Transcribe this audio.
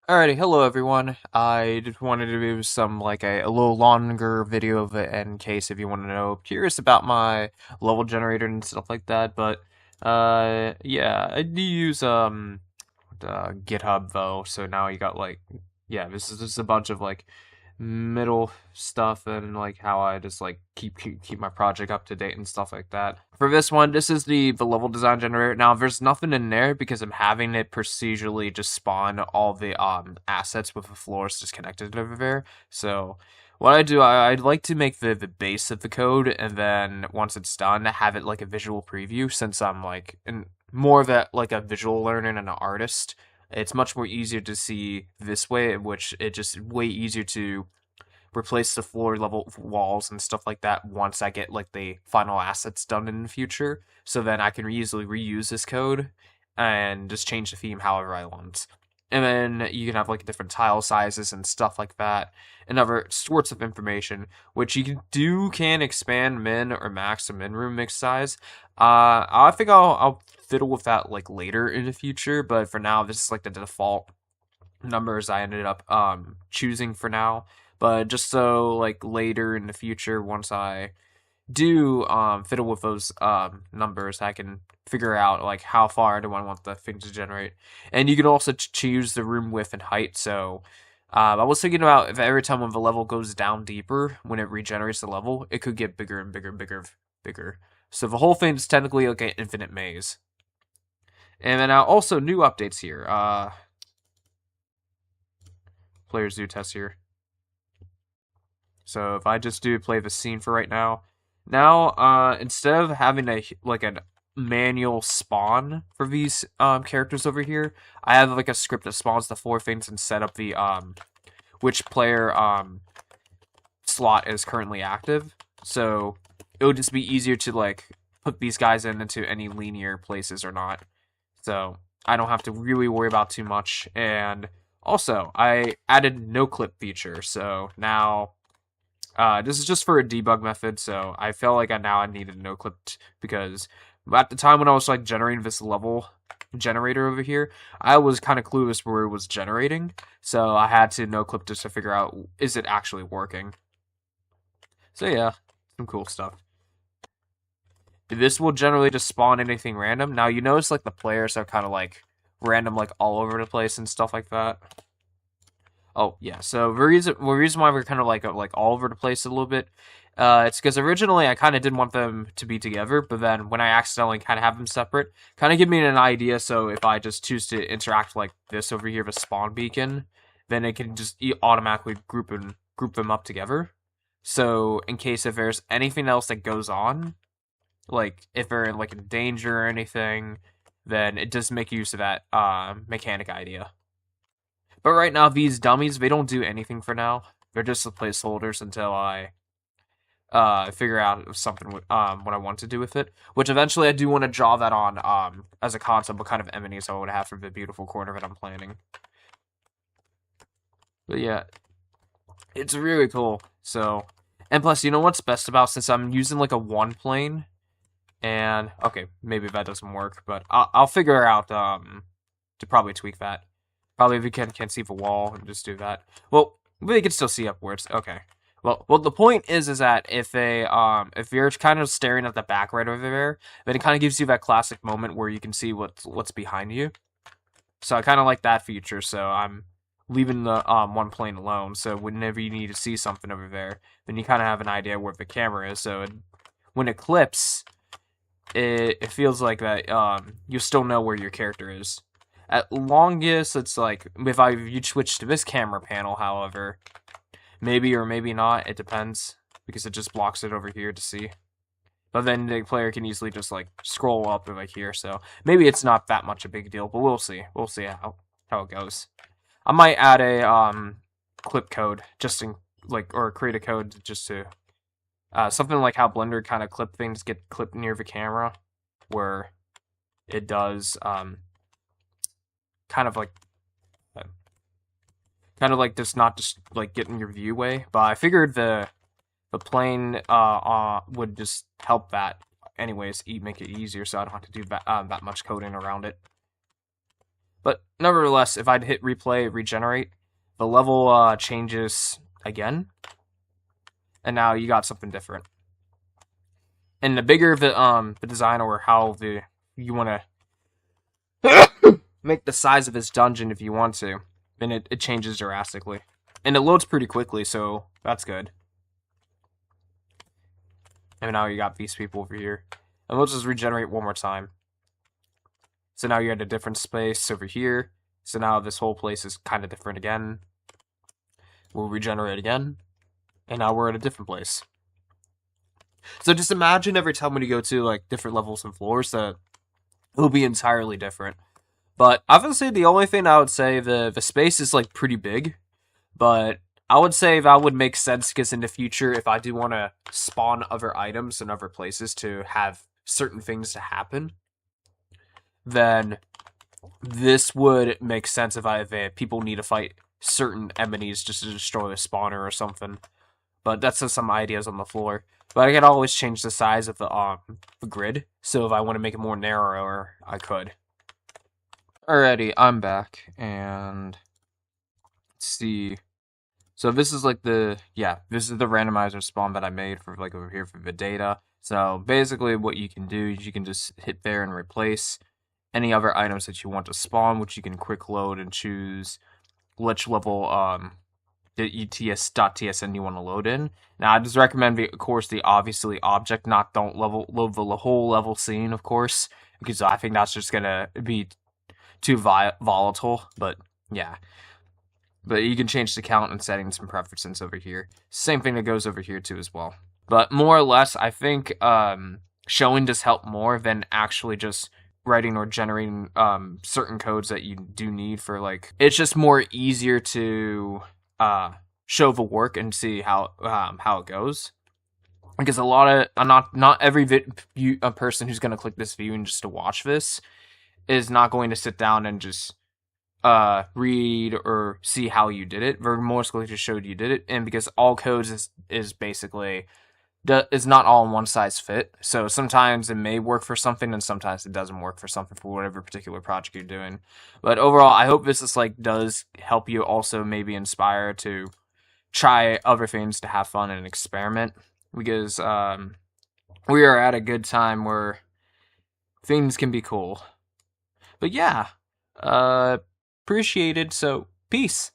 Alrighty, hello everyone. I just wanted to do some like a little longer video of it in case if you want to know, curious about my level generator and stuff like that. But yeah, I do use GitHub though, so now you got like yeah, this is just a bunch of like middle stuff and like how I just like keep my project up to date and stuff like that. For this one, this is the level design generator. Now there's nothing in there because I'm having it procedurally just spawn all the assets with the floors just connected over there. So what I do, I'd like to make the base of the code, and then once it's done, have it like a visual preview. Since I'm like more of a like a visual learner and an artist, it's much more easier to see this way, in which it just way easier to replace the floor level walls and stuff like that once I get like the final assets done in the future. So then I can easily reuse this code and just change the theme however I want. And then you can have like different tile sizes and stuff like that, and other sorts of information, which can expand min or max or min room mix size. I think I'll fiddle with that like later in the future, but for now this is like the default numbers I ended up choosing for now. But just so like later in the future, once I do fiddle with those numbers, I can figure out like how far do I want the thing to generate. And you can also choose the room width and height. So I was thinking about if every time when the level goes down deeper, when it regenerates the level, it could get bigger and bigger, bigger. So the whole thing is technically like an infinite maze. And then also new updates here. Players do test here. So if I just do play the scene for right now, instead of having a manual spawn for these characters over here, I have like a script that spawns the four things and set up the which player slot is currently active. So it would just be easier to like put these guys into any linear places or not. So I don't have to really worry about too much. And also, I added no clip feature, so now this is just for a debug method, so I felt like I needed no clip because at the time when I was like generating this level generator over here, I was kind of clueless where it was generating, so I had to no clip just to figure out is it actually working. So yeah, some cool stuff. This will generally just spawn anything random. Now you notice like the players are kind of like random, like all over the place and stuff like that. Oh yeah, so the reason why we're kind of like all over the place a little bit, it's because originally I kind of didn't want them to be together, but then when I accidentally kind of have them separate, kind of give me an idea. So if I just choose to interact like this over here with a spawn beacon, then it can just automatically group them up together. So in case if there's anything else that goes on, like if they're like in danger or anything, then it does make use of that mechanic idea. But right now, these dummies, they don't do anything for now. They're just the placeholders until I figure out something what I want to do with it. Which eventually I do want to draw that on as a concept, what kind of enemies I would have for the beautiful corner that I'm planning. But yeah, it's really cool. So, and plus, you know what's best about, since I'm using like a one plane, and okay, maybe that doesn't work, but I'll figure out to probably tweak that. Probably if you can't see the wall, and just do that. Well, they can still see upwards. Okay. Well, the point is that if you're kind of staring at the back right over there, then it kind of gives you that classic moment where you can see what's behind you. So I kind of like that feature. So I'm leaving the one plane alone. So whenever you need to see something over there, then you kind of have an idea where the camera is. So when it clips, it feels like that you still know where your character is. At longest, it's like, if you switch to this camera panel, however, maybe or maybe not, it depends, because it just blocks it over here to see. But then the player can easily just, like, scroll up over here, so maybe it's not that much a big deal, but we'll see. We'll see how it goes. I might add a, clip code, just in, like, or create a code just to, something like how Blender kind of clip things get clipped near the camera, where it does, kind of like just not just like getting your view away. But I figured the plane would just help that anyways, make it easier, so I don't have to do that much coding around it. But nevertheless, if I'd hit replay, regenerate, the level changes again, and now you got something different. And the bigger the design or how you want to make the size of this dungeon if you want to, then it changes drastically. And it loads pretty quickly, so that's good. And now you got these people over here. And we'll just regenerate one more time. So now you're at a different space over here. So now this whole place is kind of different again. We'll regenerate again. And now we're at a different place. So just imagine every time when you go to like different levels and floors that it'll be entirely different. But obviously the only thing I would say, the space is like pretty big. But I would say that would make sense because in the future, if I do want to spawn other items in other places to have certain things to happen, then this would make sense if people need to fight certain enemies just to destroy a spawner or something. But that's just some ideas on the floor. But I could always change the size of the grid, so if I want to make it more narrower, I could. Alrighty, I'm back, and let's see. So this is like this is the randomizer spawn that I made for like over here for the data. So basically what you can do is you can just hit there and replace any other items that you want to spawn, which you can quick load and choose which level the ets.tsn you want to load in. Now I just recommend of course the obviously object, don't load the whole level scene, of course, because I think that's just gonna be too volatile, but yeah. But you can change the count and settings and preferences over here. Same thing that goes over here too as well. But more or less, I think showing does help more than actually just writing or generating certain codes that you do need for like. It's just more easier to show the work and see how it goes. Because a lot of not every person who's gonna click this view and just to watch this is not going to sit down and just read or see how you did it. Very most likely just showed you did it, and because all codes is basically is not all in one size fit. So sometimes it may work for something, and sometimes it doesn't work for something for whatever particular project you're doing. But overall, I hope this is like does help you also maybe inspire to try other things to have fun and experiment, because we are at a good time where things can be cool. But yeah, appreciated. So peace.